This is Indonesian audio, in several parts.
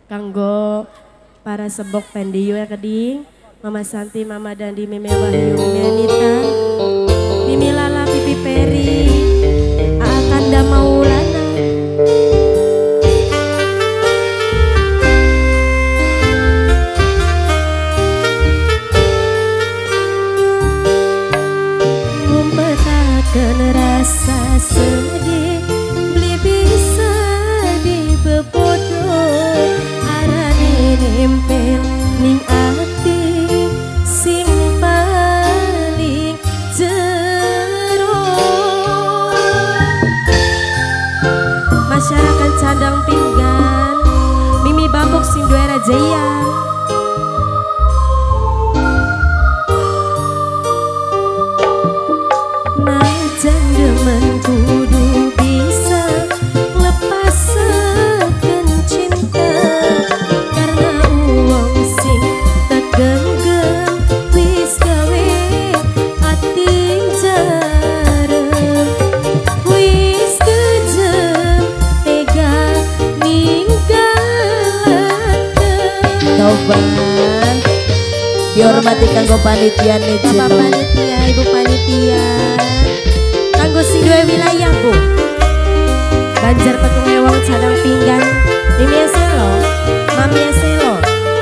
kanggo para sebok pendiu ya keding, Mama Santi, Mama Dandi, Meme Wahyu, Mimi Anita, Mimi Lala, Pipi Peri, Akanda Maulana. Ngumpetaken rasa sedih, beli bisa dibebodo, arane nempel ning ati sing paling jero. Masyarakat Candang Pinggan, Mimi Bambuk sing duwe Rajaya. Najan demen kudu bisa lepaskan cinta, karena uang sing tegenggem wis gawe ati jarem, wis kejem tega ninggalaken. Tauban dihormati kanggo panitia nih, Bapak panitia, Ibu panitia, kanggo sing duwe wilayah Bu, Banjar Petung Ewang Candang Pinggan, Mimi Eselo, Mami Eselo,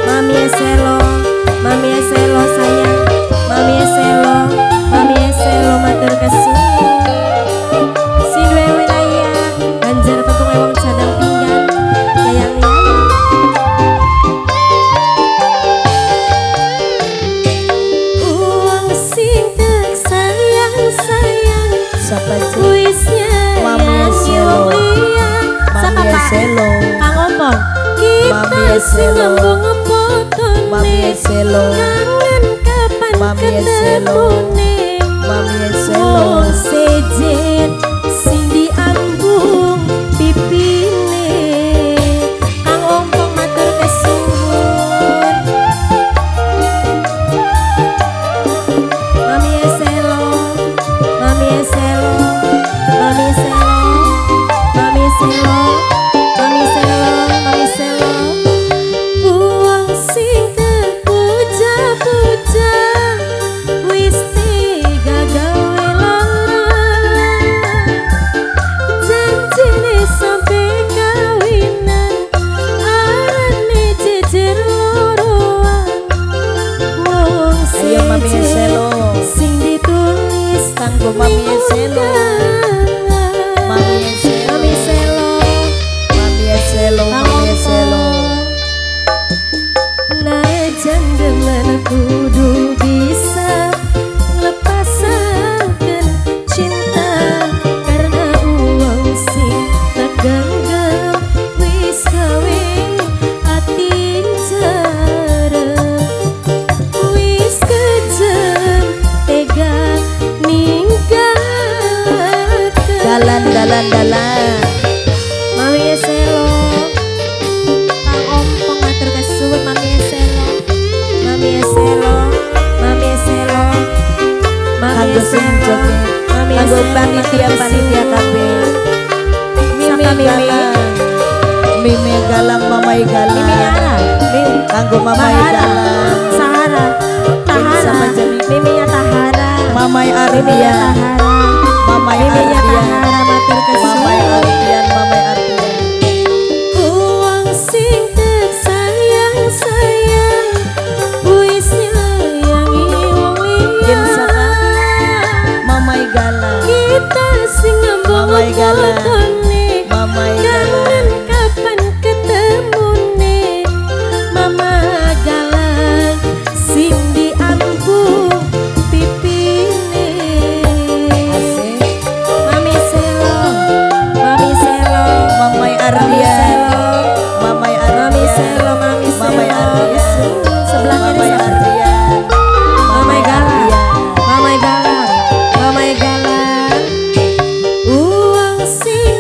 Mami Eselo, Mami Eselo sayang, Mami Eselo, Mami Eselo matur kesuwun. Sing duwe wilayah Banjar Petung Ewang Candang Pinggan, sayang ya. Uang sing tersayang sayang, Sapa puisnya Mami Eselo, Mami Eselo, Kang Ompong, Mami kita Eselo, ngembung Mami Eselo, kangen kapan Mami Eselo, ketemune. Mami Eselo, Wong sejen sing diambung pipine, Kang Ompong matur kesuwun. Mami Eselo, Mami Eselo, Mami Eselo, Mami Eselo, Mami Eselo, Mami Eselo. Uang sing terpuja-puja wis tega gawe lara, janjine sampe kawinan arane jejer loroan. Wong ayo Mami Eselo, sing ditulis kanggo Mami Eselo, Mami Eselo, Mami Eselo, Mami Eselo, Mami Eselo. najan demen kudu bisa lepaskan cinta, karena uang sing tegenggem wis gawe ati jarem, wis kejem tega ninggalaken. Dalan. Mami Eselo, Kang Ompong matur kesuwun. Mami Eselo, Mami Eselo, Mami Eselo, Mami Kanggo sing Eselo, joget, Mami kanggo Eselo, panitia kabeh. Mimi Galang, Mimi Galang, Mamai Galang. Mimi Yara, Kanggo Mamai Galang, Sahara, Tahara, Sama Jami. Mimi Tahara, Mamai Mimi Ardian, Tahara, Mamai Mimi Ardian, Tahara matur Mamai kesuwun. Ardian, Mamai Ardian. Uang sing tersayang sayang, puisnya nyayangi wong Yen liya. saka Mamai Galang, Kita sing ngembang Mamai Galang, fotone, Mamai kangen Galang. kapan ketemune. Mama Galang sing diambung pipine. Asik. Mami Selo, Mami Selo, Mamai Mami Ardian, Selo, Mamai Mami Ardian, Selo, Mami Mamai Selo. Ardian, Sebelah kiri Mamai siapa? Ardian, Mamai Galang, Ardian. Mamai Galang, Mamai Galang. Uang sing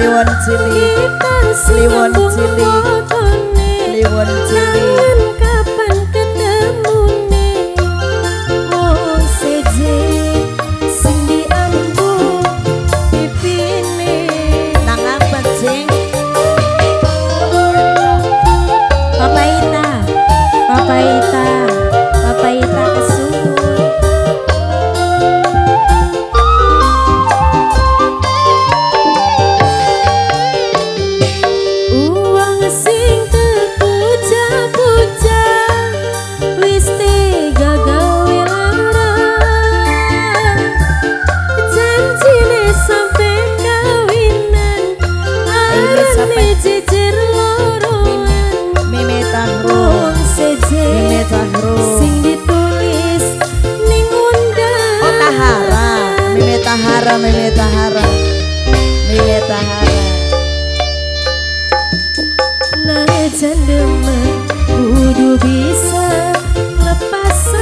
Kliwon cilik, kliwon cilik, kliwon cilik. Kapan ketemune wong seje sing diambu pipine Nang apa cing? papaita papaita papaita kesuwun uang sing terpuja-puja wis tega gawe lara janjine sampe kawinan arane jejer loroan Mime Tahro, wong seje Mime Tahro. sing ditulis ning undang Oh Tahara, Mime Tahara, Mime Tahara, Mime Tahara. najan demen kudu bisa lepas